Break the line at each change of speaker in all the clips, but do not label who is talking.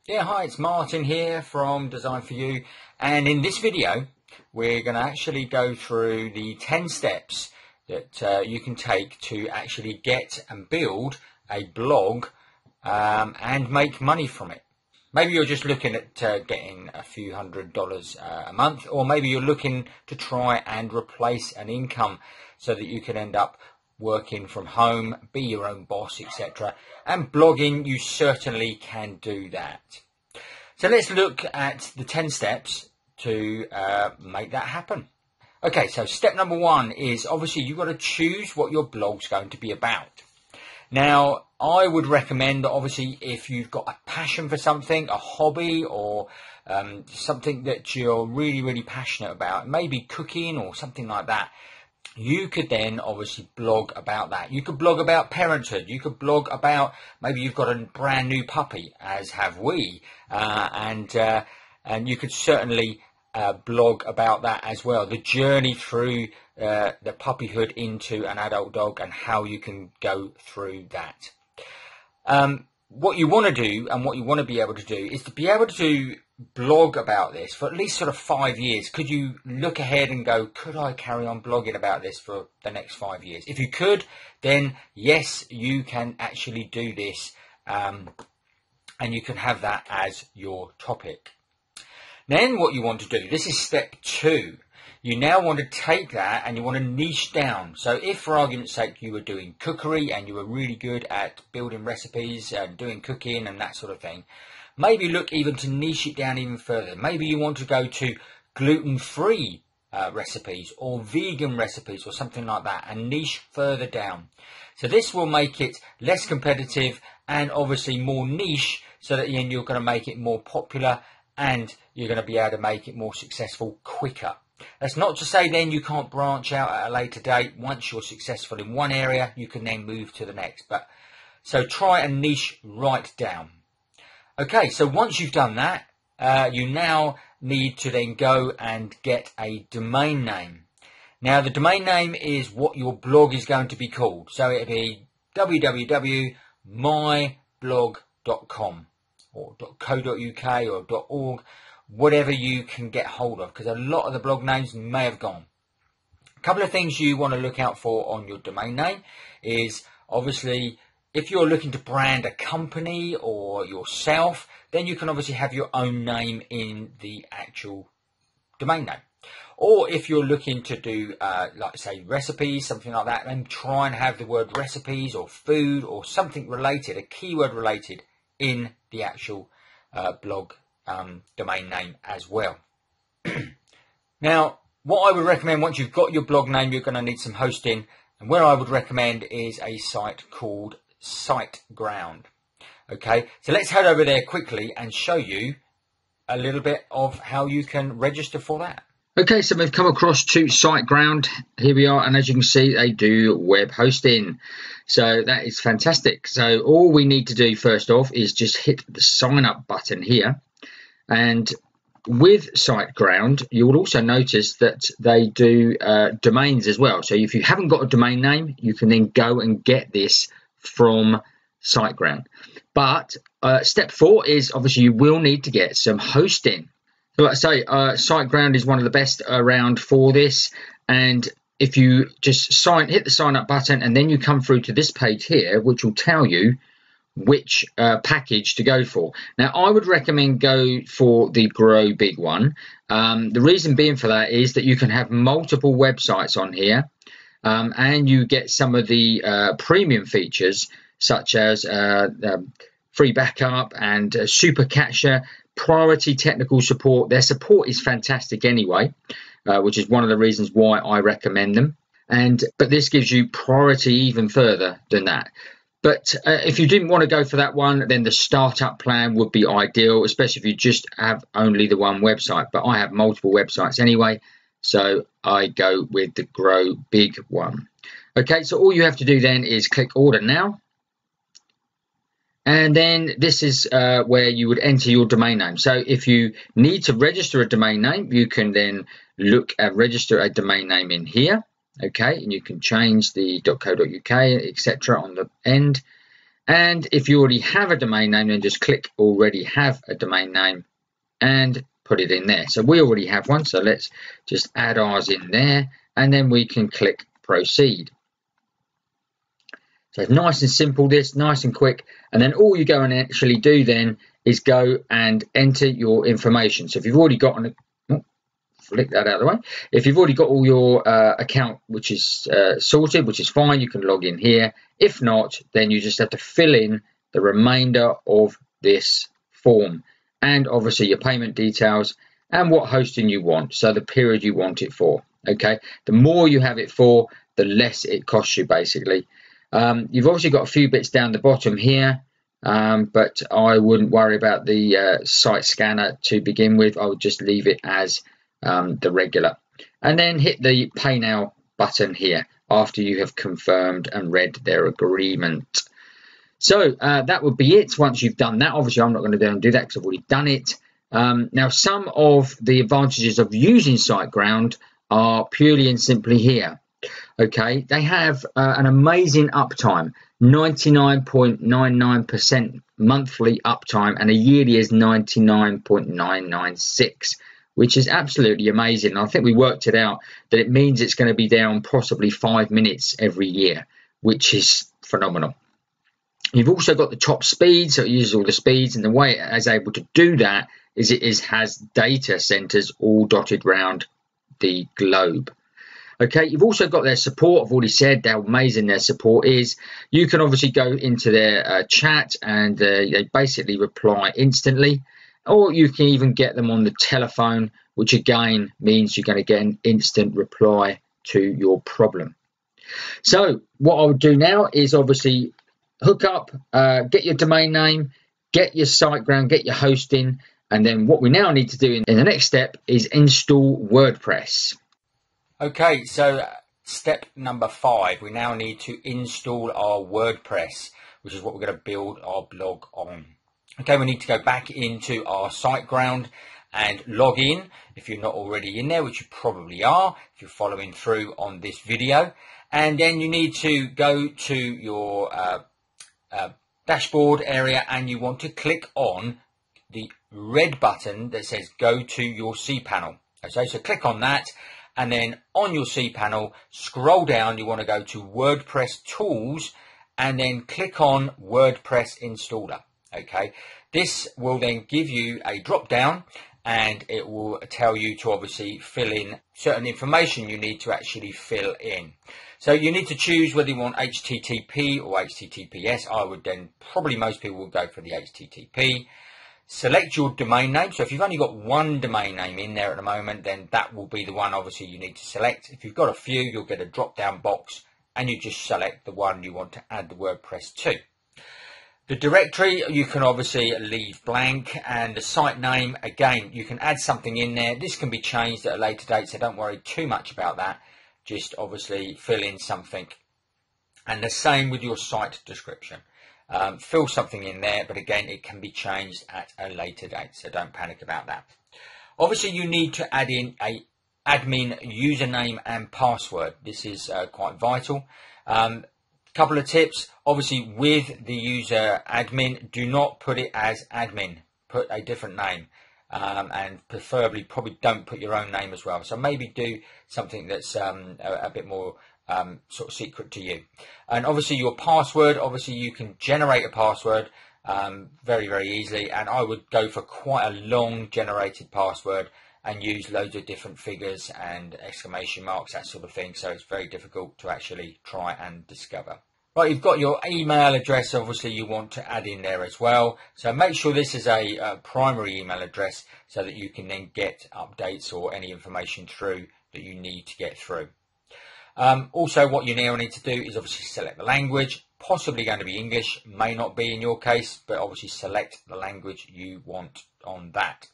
Yeah, hi, it's Martin here from Design For You, and in this video we're going to actually go through the 10 steps that you can take to actually get and build a blog and make money from it. Maybe you're just looking at getting a few $100s a month, or maybe you're looking to try and replace an income so that you can end up working from home, be your own boss, etc. And blogging, you certainly can do that. So let's look at the 10 steps to make that happen. Okay, so step number 1 is obviously you've got to choose what your blog's going to be about. Now, I would recommend that obviously if you've got a passion for something, a hobby, or something that you're really passionate about, maybe cooking or something like that, you could then obviously blog about that. You could blog about parenthood. You could blog about maybe you've got a brand new puppy, as have we, and you could certainly blog about that as well. The journey through the puppyhood into an adult dog and how you can go through that. What you want to do and what you want to be able to do is to be able to blog about this for at least sort of 5 years. Could you look ahead and go, could I carry on blogging about this for the next 5 years? If you could, then yes, you can actually do this, and you can have that as your topic. Then what you want to do, this is step 2. You now want to take that and you want to niche down. So if, for argument's sake, you were doing cookery and you were really good at building recipes and doing cooking and that sort of thing, maybe look even to niche it down even further. Maybe you want to go to gluten-free recipes or vegan recipes or something like that, and niche further down. So this will make it less competitive and obviously more niche, so that then you're going to make it more popular and you're going to be able to make it more successful quicker. That's not to say then you can't branch out at a later date. Once you're successful in one area, you can then move to the next. So try and niche right down. Okay, so once you've done that, you now need to then go and get a domain name. Now, the domain name is what your blog is going to be called. So it'll be www.myblog.com or .co.uk or .org, whatever you can get hold of, because a lot of the blog names may have gone. A couple of things you want to look out for on your domain name is obviously if you're looking to brand a company or yourself, then you can obviously have your own name in the actual domain name. Or if you're looking to do, like say, recipes, something like that, then try and have the word recipes or food or something related, a keyword related, in the actual blog domain name as well. Now, what I would recommend, once you've got your blog name, you're going to need some hosting. And where I would recommend is a site called SiteGround. Okay, so let's head over there quickly and show you a little bit of how you can register for that. Okay, so we've come across to SiteGround. Here we are, and as you can see, they do web hosting. So that is fantastic. So all we need to do first off is just hit the sign up button here. And with SiteGround, you will also notice that they do domains as well. So if you haven't got a domain name, you can then go and get this from SiteGround. But step 4 is obviously you will need to get some hosting. So like I say, SiteGround is one of the best around for this. And if you just hit the sign up button, and then you come through to this page here, which will tell you which package to go for. Now, I would recommend go for the Grow Big one. The reason being for that is that you can have multiple websites on here, and you get some of the premium features such as free backup and super cacher, priority technical support. Their support is fantastic anyway, which is one of the reasons why I recommend them. But this gives you priority even further than that. But if you didn't want to go for that one, then the startup plan would be ideal, especially if you just have only the one website. But I have multiple websites anyway, so I go with the Grow Big one. Okay, so all you have to do then is click Order Now. And then this is where you would enter your domain name. So if you need to register a domain name, you can then look at register a domain name in here. Okay, and you can change the .co.uk, etc. on the end.
And if you already have a domain name, then just click already have a domain name and put it in there. So we already have one, so let's just add ours in there, and then we can click proceed. So it's nice and simple, this, nice and quick. And then all you go and actually do then is go and enter your information. So if you've already got flick that out of the way. If you've already got all your account which is sorted, which is fine, you can log in here. If not, then you just have to fill in the remainder of this form, and obviously your payment details and what hosting you want, so the period you want it for. Okay, the more you have it for, the less it costs you, basically. You've obviously got a few bits down the bottom here, but I wouldn't worry about the site scanner to begin with. I would just leave it as the regular, and then hit the pay now button here after you have confirmed and read their agreement. So that would be it. Once you've done that, obviously I'm not going to go and do that because I've already done it. Now, some of the advantages of using SiteGround are purely and simply here. Okay, they have an amazing uptime, 99.99% monthly uptime, and a yearly is 99.996, which is absolutely amazing. I think we worked it out that it means it's going to be down possibly 5 minutes every year, which is phenomenal. You've also got the top speed, so it uses all the speeds, and the way it is able to do that is it has data centers all dotted around the globe. Okay, you've also got their support. I've already said how amazing their support is. You can obviously go into their chat and they basically reply instantly, or you can even get them on the telephone, which again means you're going to get an instant reply to your problem. So what I would do now is obviously hook up, get your domain name, get your SiteGround, get your hosting, and then what we now need to do in the next step is install WordPress.
Okay, so step number 5, we now need to install our WordPress, which is what we're going to build our blog on. Okay, we need to go back into our SiteGround and log in if you're not already in there, which you probably are if you're following through on this video. And then you need to go to your dashboard area, and you want to click on the red button that says go to your cPanel. Okay, so click on that. And then on your cPanel, scroll down, you want to go to WordPress Tools and then click on WordPress Installer. Okay, this will then give you a drop down and it will tell you to obviously fill in certain information you need to actually fill in. So you need to choose whether you want HTTP or HTTPS. I would then, probably most people will go for the HTTP. Select your domain name. So if you've only got one domain name in there at the moment, then that will be the one obviously you need to select. If you've got a few, you'll get a drop down box and you just select the one you want to add the WordPress to. The directory you can obviously leave blank, and the site name, again, you can add something in there. This can be changed at a later date, so don't worry too much about that. Just obviously fill in something. And the same with your site description. Fill something in there, but again, it can be changed at a later date, so don't panic about that. Obviously, you need to add in a admin username and password. This is quite vital. Couple of tips. Obviously, with the user admin, do not put it as admin. Put a different name, and preferably probably don't put your own name as well. So maybe do something that's a bit more sort of secret to you. And obviously your password, obviously you can generate a password very, very easily, and I would go for quite a long generated password and use loads of different figures and exclamation marks, that sort of thing, so it's very difficult to actually try and discover. Right, you've got your email address, obviously you want to add in there as well, so make sure this is a primary email address so that you can then get updates or any information through that you need to get through. Also, what you now need to do is obviously select the language, possibly going to be English, may not be in your case, but obviously select the language you want on that.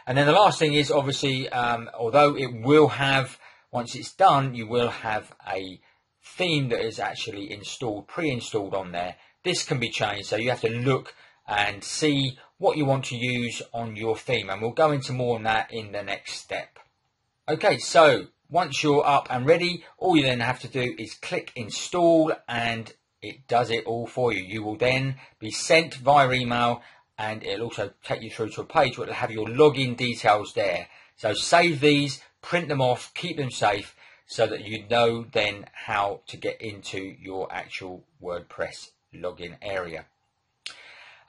And then the last thing is obviously, although it will have, once it's done, you will have a theme that is actually installed, pre-installed on there. This can be changed, so you have to look and see what you want to use on your theme, and we'll go into more on that in the next step. Okay, so once you're up and ready, all you then have to do is click install, and it does it all for you. You will then be sent via email, and it'll also take you through to a page where it'll have your login details there. So save these, print them off, keep them safe, so that you know then how to get into your actual WordPress login area.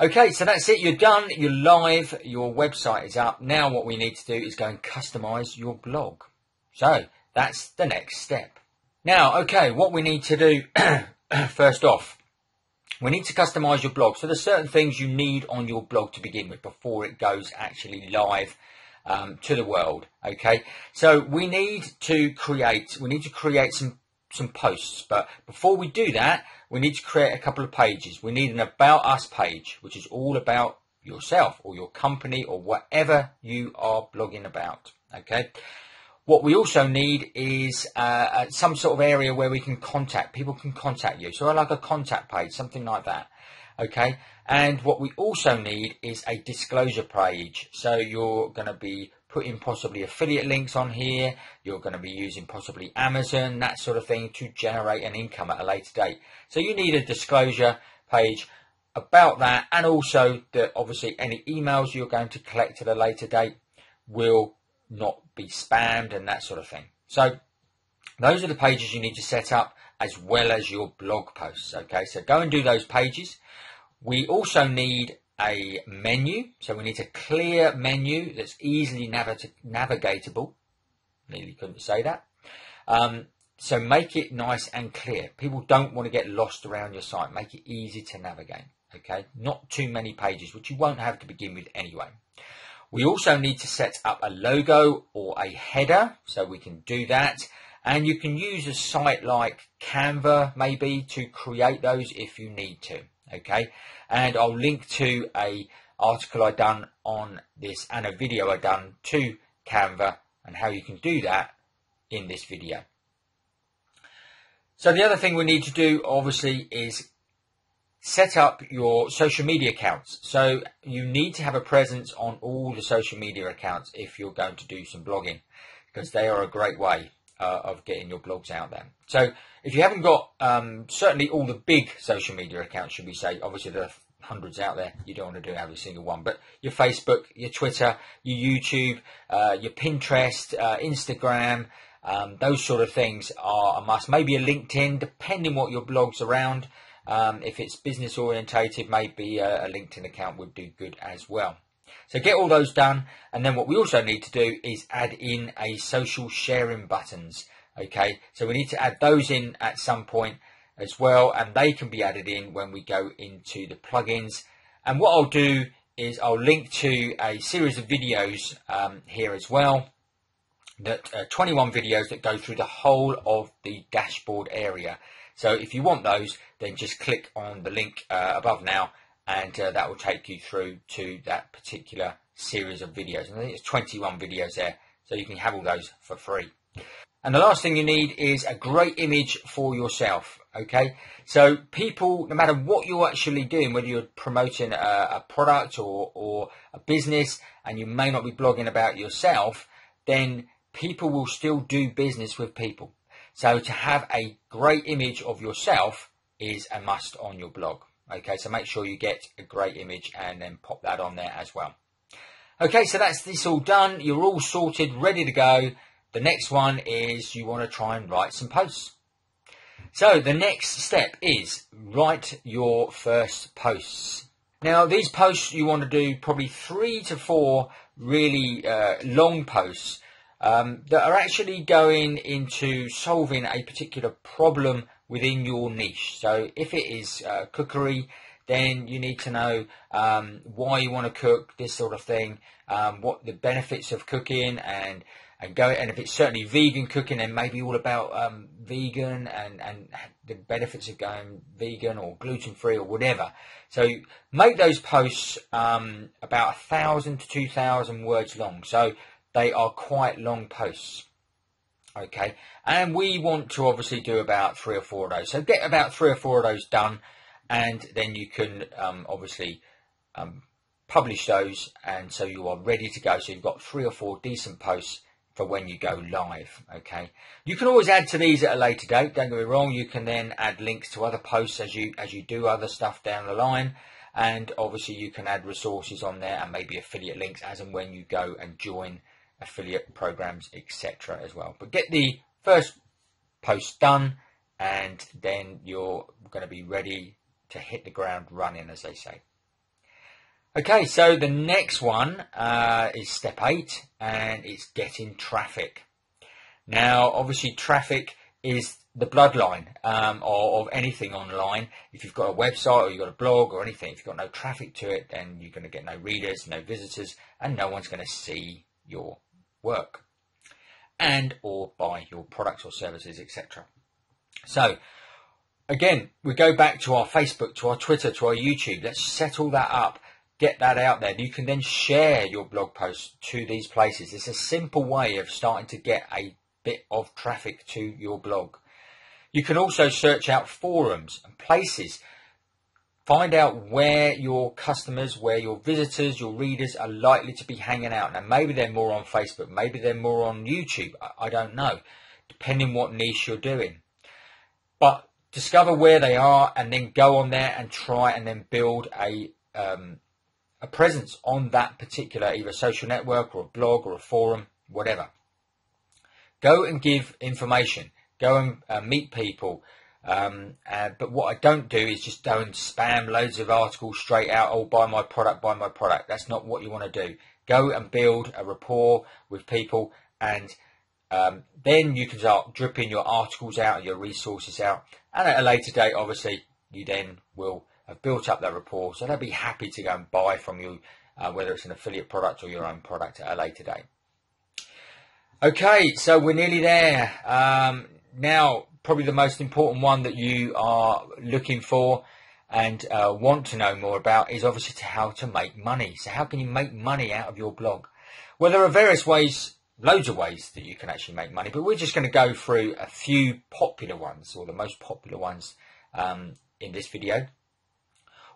Okay, so that's it. You're done. You're live. Your website is up. Now what we need to do is go and customize your blog. So that's the next step. Now, okay, what we need to do first off, we need to customize your blog. So there's certain things you need on your blog to begin with before it goes actually live to the world. Okay, so we need to create some posts, but before we do that, we need to create a couple of pages. We need an About Us page, which is all about yourself or your company or whatever you are blogging about. Okay, what we also need is some sort of area where we can people can contact you, so like a contact page, something like that. Okay, and what we also need is a disclosure page. So you're going to be putting possibly affiliate links on here. You're going to be using possibly Amazon, that sort of thing, to generate an income at a later date. So you need a disclosure page about that, and also that obviously any emails you're going to collect at a later date will not be spammed and that sort of thing. So those are the pages you need to set up, as well as your blog posts. Okay, so go and do those pages. We also need a menu, so we need a clear menu that's easily navigatable. Nearly couldn't say that. So make it nice and clear. People don't want to get lost around your site. Make it easy to navigate. Okay, not too many pages, which you won't have to begin with anyway. We also need to set up a logo or a header, so we can do that. And you can use a site like Canva maybe to create those if you need to. Okay, and I'll link to a article I done on this and a video I done to Canva and how you can do that in this video. So the other thing we need to do obviously is set up your social media accounts. So you need to have a presence on all the social media accounts if you're going to do some blogging, because they are a great way of getting your blogs out there. So if you haven't got certainly all the big social media accounts, should we say, obviously there are hundreds out there, you don't want to do every single one, but your Facebook, your Twitter, your YouTube, your Pinterest, Instagram, those sort of things are a must. Maybe a LinkedIn, depending what your blog's around. If it's business orientated, maybe a LinkedIn account would do good as well. So get all those done, and then what we also need to do is add in a social sharing buttons. Okay, so we need to add those in at some point as well, and they can be added in when we go into the plugins. And what I'll do is I'll link to a series of videos here as well, that 21 videos that go through the whole of the dashboard area. So if you want those, then just click on the link above now, and that will take you through to that particular series of videos. And I think it's 21 videos there, so you can have all those for free. And the last thing you need is a great image for yourself. Okay, so people, no matter what you're actually doing, whether you're promoting a product or a business, and you may not be blogging about yourself, then people will still do business with people. So to have a great image of yourself is a must on your blog. Okay, so make sure you get a great image and then pop that on there as well. Okay, so that's this all done. You're all sorted, ready to go. The next one is you want to try and write some posts. So the next step is write your first posts. Now these posts you want to do probably 3 to 4 really long posts that are actually going into solving a particular problem within your niche. So if it is cookery, then you need to know why you want to cook, this sort of thing, what the benefits of cooking, and if it's certainly vegan cooking, then maybe all about vegan and the benefits of going vegan or gluten free or whatever. So make those posts about 1,000 to 2,000 words long. So they are quite long posts. Okay, and we want to obviously do about 3 or 4 of those. So get about 3 or 4 of those done, and then you can obviously publish those, and so you are ready to go. So you've got 3 or 4 decent posts for when you go live. Okay, you can always add to these at a later date, don't get me wrong. You can then add links to other posts as you do other stuff down the line, and obviously you can add resources on there and maybe affiliate links as and when you go and join affiliate programs, etc. as well. But get the first post done, and then you're going to be ready to hit the ground running, as they say. Okay, so the next one is step 8, and it's getting traffic. Now, obviously, traffic is the bloodline of anything online. If you've got a website or you've got a blog or anything, if you've got no traffic to it, then you're going to get no readers, no visitors, and no one's going to see your work and or buy your products or services, etc. So, again, we go back to our Facebook, to our Twitter, to our YouTube. Let's set all that up. Get that out there. You can then share your blog posts to these places. It's a simple way of starting to get a bit of traffic to your blog. You can also search out forums and places. Find out where your customers, where your visitors, your readers are likely to be hanging out. Now, maybe they're more on Facebook. Maybe they're more on YouTube. I don't know, depending what niche you're doing. But discover where they are and then go on there and try and then build a presence on that particular either social network or a blog or a forum, whatever. Go and give information. Go and meet people. But what I don't do is just go and spam loads of articles straight out. Oh, buy my product, buy my product. That's not what you want to do. Go and build a rapport with people, and then you can start dripping your articles out and your resources out. And at a later date, obviously, you then will have built up that rapport, so they'll be happy to go and buy from you, whether it's an affiliate product or your own product at a later date. Okay, so we're nearly there. Now, probably the most important one that you are looking for and want to know more about is obviously how to make money. So how can you make money out of your blog? Well, there are various ways, loads of ways that you can actually make money, but we're just going to go through a few popular ones, or the most popular ones in this video.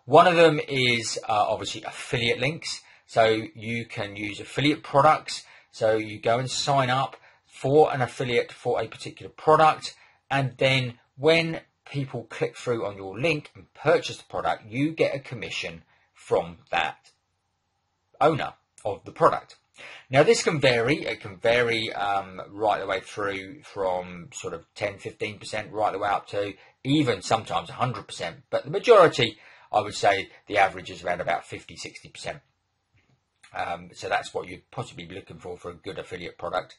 One of them is obviously affiliate links. So you can use affiliate products. So you go and sign up for an affiliate for a particular product, and then when people click through on your link and purchase the product, you get a commission from that owner of the product. Now, this can vary. It can vary right the way through from sort of 10-15% right the way up to even sometimes 100%. But the majority, I would say the average is around about 50-60%. So that's what you'd possibly be looking for a good affiliate product.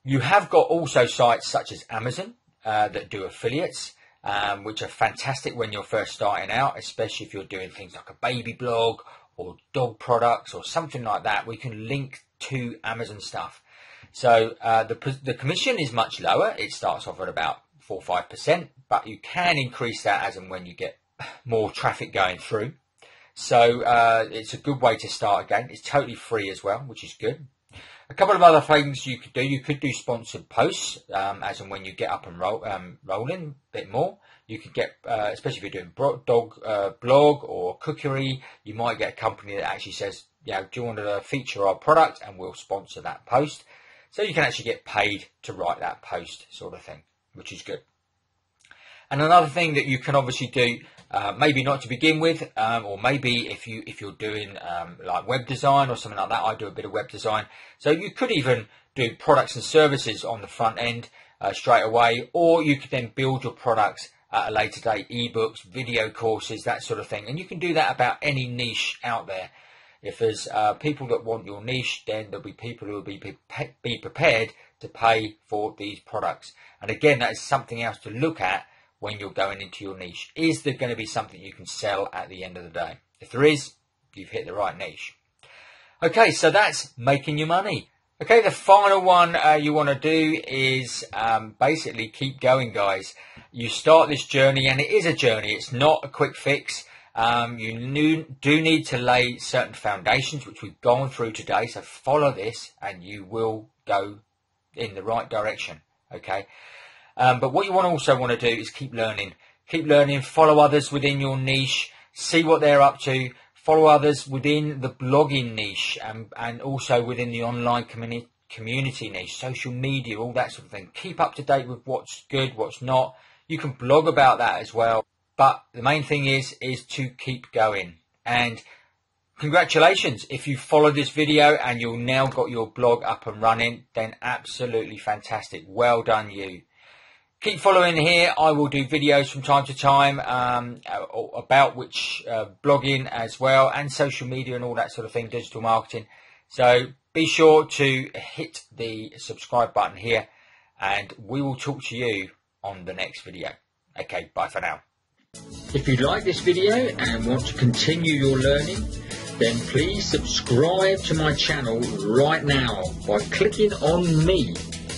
You have got also sites such as Amazon that do affiliates, which are fantastic when you're first starting out, especially if you're doing things like a baby blog or dog products or something like that. We can link to Amazon stuff. So the commission is much lower. It starts off at about 4-5%, but you can increase that as and when you get more traffic going through. So it's a good way to start again. It's totally free as well, which is good. A couple of other things you could do. You could do sponsored posts as and when you get up and rolling a bit more. You could get, especially if you're doing dog blog or cookery, you might get a company that actually says, yeah, do you want to feature our product, and we'll sponsor that post. So you can actually get paid to write that post, sort of thing, which is good. And another thing that you can obviously do, maybe not to begin with, or maybe if you're doing like web design or something like that. I do a bit of web design, so you could even do products and services on the front end straight away, or you could then build your products at a later date, ebooks, video courses, that sort of thing. And you can do that about any niche out there. If there's people that want your niche, then there'll be people who will be prepared to pay for these products. And again, that is something else to look at when you're going into your niche. Is there going to be something you can sell at the end of the day? If there is, you've hit the right niche. Okay, so that's making your money. Okay, the final one you want to do is basically keep going, guys. You start this journey, and it is a journey. It's not a quick fix. You do need to lay certain foundations, which we've gone through today. So follow this, and you will go in the right direction. Okay. But what you also want to do is keep learning. Keep learning, follow others within your niche, see what they're up to, follow others within the blogging niche, and also within the online community niche, social media, all that sort of thing. Keep up to date with what's good, what's not. You can blog about that as well. But the main thing is to keep going. And congratulations, if you followed this video and you've now got your blog up and running, then absolutely fantastic. Well done you. Keep following here. I will do videos from time to time about which blogging as well, and social media and all that sort of thing, digital marketing. So be sure to hit the subscribe button here, and we will talk to you on the next video. Okay, bye for now.
If you like this video and want to continue your learning, then please subscribe to my channel right now by clicking on me.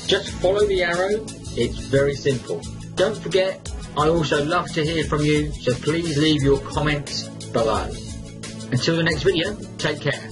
Just follow the arrow. It's very simple. Don't forget, I also love to hear from you, so please leave your comments below. Until the next video, take care.